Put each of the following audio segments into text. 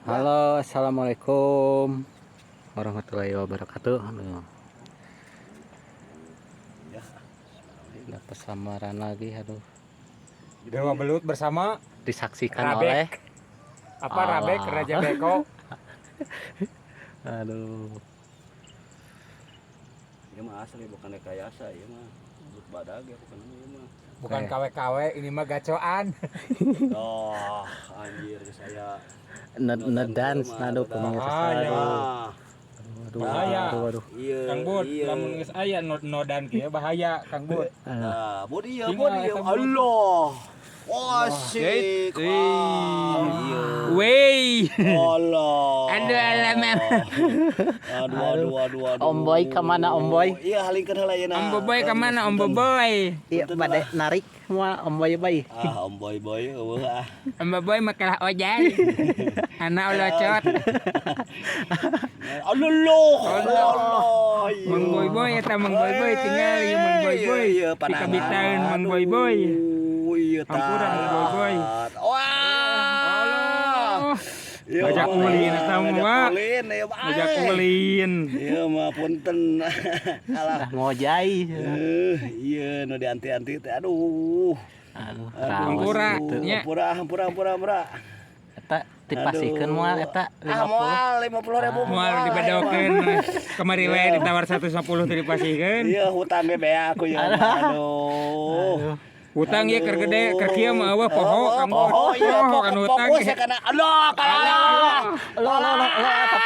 Halo, assalamualaikum warahmatullahi wabarakatuh. Aduh, Ya, udah pesamaran lagi, aduh. Dewa Belut bersama Disaksikan Rabek. oleh Apa Rabek Allah. Raja Beko. Aduh, ya mah asli bukan rekayasa, ya mah belut badag ya bukan ini mah. Bukan Oke. KW-KW, ini mah gacoan. Oh, anjir saya. ngedance nado pemirsa. Bahaya. Aduh, Bahaya. aduh. Iya. Kang Bud, iya. lamun geus aya nodan kieu bahaya Kang Bud. Nah, bud iya, Tinggal bud iya. eta bud. Allah. Wasik. Iya. Wey. Allah. Aduh, alam. Aduh. Om Boy kemana Om Boy? Iya, halingkeun heula yeuna. Om Boboy kemana Om Boboy? Iya, pada narik semua Om Boy Boy. Ah, Om Boy eueuh ah. Om Boboy mah kalah ojay. Anak olocot. Allah. Mang Boy eta Mang Boy tinggal ieu Mang Boy. Iya, Di kabitaeun Mang Boy. Iya, Ampura, Mang Boy. Wah. Iya, Ngajak Mang. ulin eta mah, Wak. Ulin, ya, Pak. Ngajak ulin. Iya, mah punten. Alah. Dah ngojai. Iya, nu dianti-anti teh. Aduh. Aduh, Hampura, raos gitu. nya. Hampura. Eta dipasikeun moal eta 50. Moal 50.000. Moal dibedokeun kemari we ditawar 110 teu dipasihkeun. Iya, hutang ge bea aku ya. Aduh. Hutang ieu keur gede, keur kieu mah eueuh poho Kang Bud. Oh iya, Poho kan hutang. fokus ya kana. Allah, Lo apa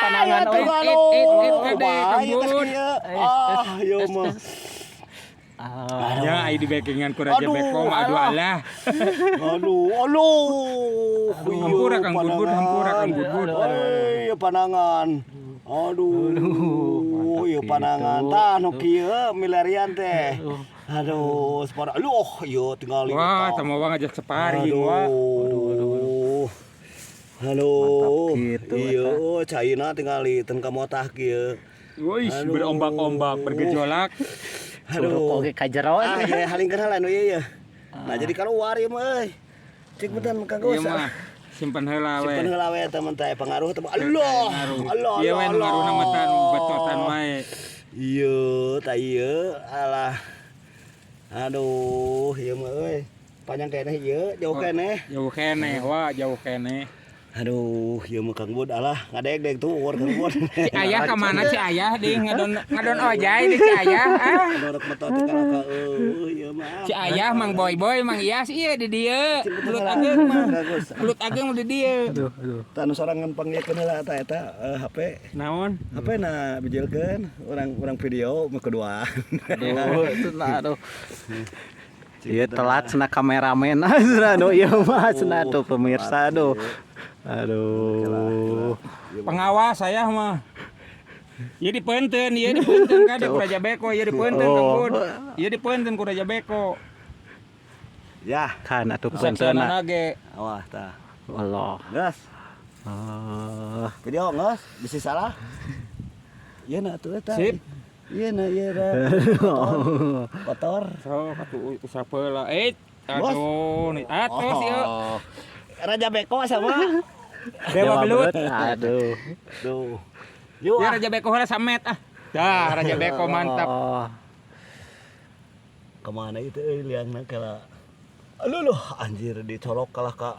panangan Aduh, euy. gede, Kang Bud. Ah, yo mah. Ah, Ya, ai di backingan ku Raja Aduh, Beko mah aduh alah. Aduh. Hampura Kang Bud, hampura Kang Bud. Iya panangan. Aduh, iya panangan. Tah nu kieu milarian teh. Aduh, separa. Iya tinggal Wah, tamo banget ngajak sparring wah. Aduh. Mantap gitu, Iya, caina tinggal teu ka motah kieu. Wih, berombak-ombak, bergejolak. suruh koge ka jero. Ah, ya halingkeun heula nu ieu. Nah, jadi keluar ieu mah euy. Cik beutan Kang Ieu Gus. mah simpen heula we. Simpen heula we teman teh pengaruh teh. Allah. Ieu we nu ngaruhna mah tan betotan wae. Iya, tah ieu alah. Aduh, ieu mah euy. Panjang keneh ieu, jauh keneh. Jauh keneh, wah jauh keneh. Aduh, ieu mah Kang Bud alah ngadeg-deg tuh uur Kang Bud. Si Ayah kemana si Ayah di ngadon ojay di si Ayah ah. Dorok metot ka ieu mah. Si Ayah Mang Boy Mang Iyas ieu di dieu. Belut ageng di dieu. Aduh. Tah nu sorangan panggiekeun heula eta HP. Naon? HP na bijilkeun urang video mah kedua. Aduh. Iya telat cenah kameramen. Aduh, iya mah cenah tuh pemirsa aduh. Aduh. Pengawas saya mah. Ieu dipeunteun ka di Raja Beko, ieu dipeunteun Kang Bud. Ieu dipeunteun ku Raja Beko. Ya, Kan atuh Saksana penteuna. ge. awas tah. Allah. Gas. Video nges, bisa salah. Iya na tuh eta. Sip. Iya na iya da. Kotor. Sok atuh usah peula. Aduh, nih atos ieu. Raja Beko sama. Dewa Belut. Aduh. Duh. Yuk. Ya Raja Beko heula samet ah. Dah Raja Beko mantap. Oh. Kemana itu liangna kala. Aluh anjir dicolok kalah ka.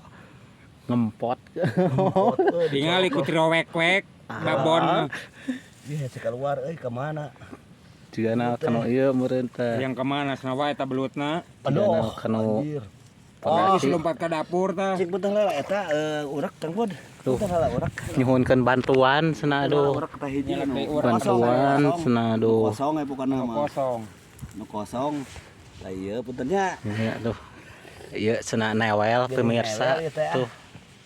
Ngempot. Tinggal ikut rowek-wek babon Iya cek keluar kemana? Jigana kanu ieu meureun teh. yang kemana senawa eta belutna. Aduh, kanu anjir. Oh, lompat ke dapur tah. Cek betul lah eta urak Kang Bud. Tuh. Betul lah urak. nyuhunkeun bantuan cenah aduh. Urak teh hiji Nyelek nu teh urak. Bantuan cenah aduh. kosong bukan nama. Kosong. Nu kosong. Lah ieu puntennya. Iya aduh. Ieu cenah newel pemirsa newel, ya, teh, ah. tuh.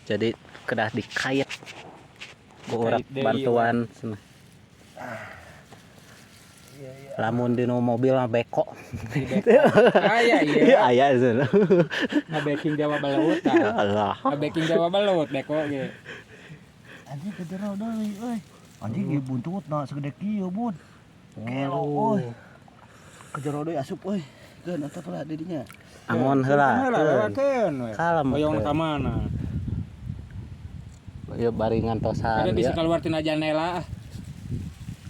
Jadi kedah dikait. Ku urang Dikait deui, bantuan cenah. Lamun di nu mobil mah beko. Aya Iya ieu. aya cenah. Ngabeking Jawa Belut tah. Allah. Ngabeking Jawa Belut beko ge. Anjing kejero deui euy. Anjing ieu buntutna segede kieu, Bud. Kelo euy. Kejero deui asup euy. Keun eta pula di dinya. Angon heula. Lewakeun we. Kalem. Hoyong ka mana? ya bari ngantosan Ada bisa ya. keluar tina janela.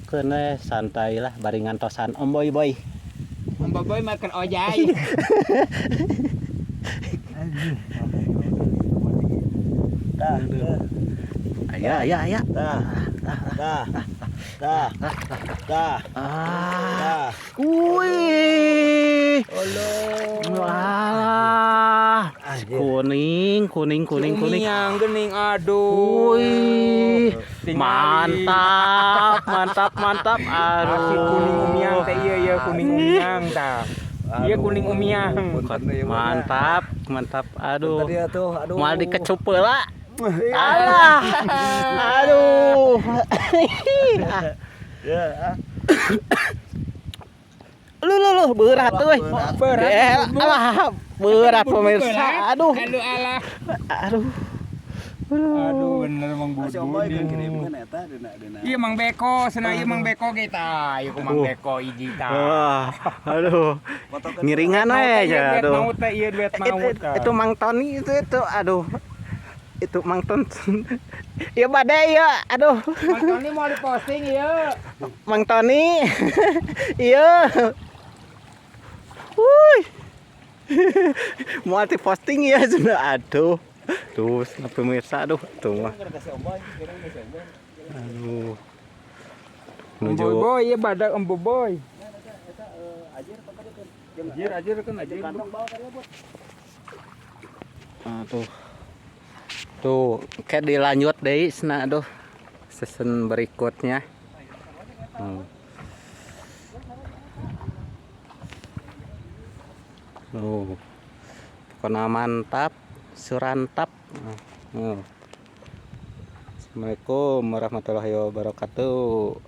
Kene santai lah bari ngantosan Om Boy Boy. Om Boy makan ojai. Dah. Aya. Dah. Ah. Wih. Wah. Kuning. Yang gening aduh. Wih. Tingali. Mantap. Aduh. Masih kuning umiang teh iya kuning umiang tah. Iya kuning umiang. Mantap. Aduh. Tadi atuh, aduh. Mal dikecup heula. Alah. Aduh. Ya. Lu berat euy. Berat. Alah, berat pemirsa. Aduh. Alah. Aduh. Bener Mang Si Om Boy Bubun. kirimkeun eta dina. Iya Mang Beko, cenah ieu Mang Beko kita. Ieu ku Mang Beko hiji tah. Wah, aduh. Ngiringan we ya, aduh. Maut teh ieu duet maut tah. Itu Mang Tony itu aduh. Itu Mang Ton. Ya badai ya, aduh. Mang Tony mau diposting ieu. Mang Tony. Iya. Wuih. Mau diposting ya sudah aduh. Tuh, pemirsa aduh, tuh mah. Aduh. Menuju Boy, ieu badak Om Boy. Ajir kan ajir. aduh. Tuh, kayak dilanjut deh, sena aduh. Season berikutnya. Pokoknya mantap, surantap. Assalamualaikum warahmatullahi wabarakatuh.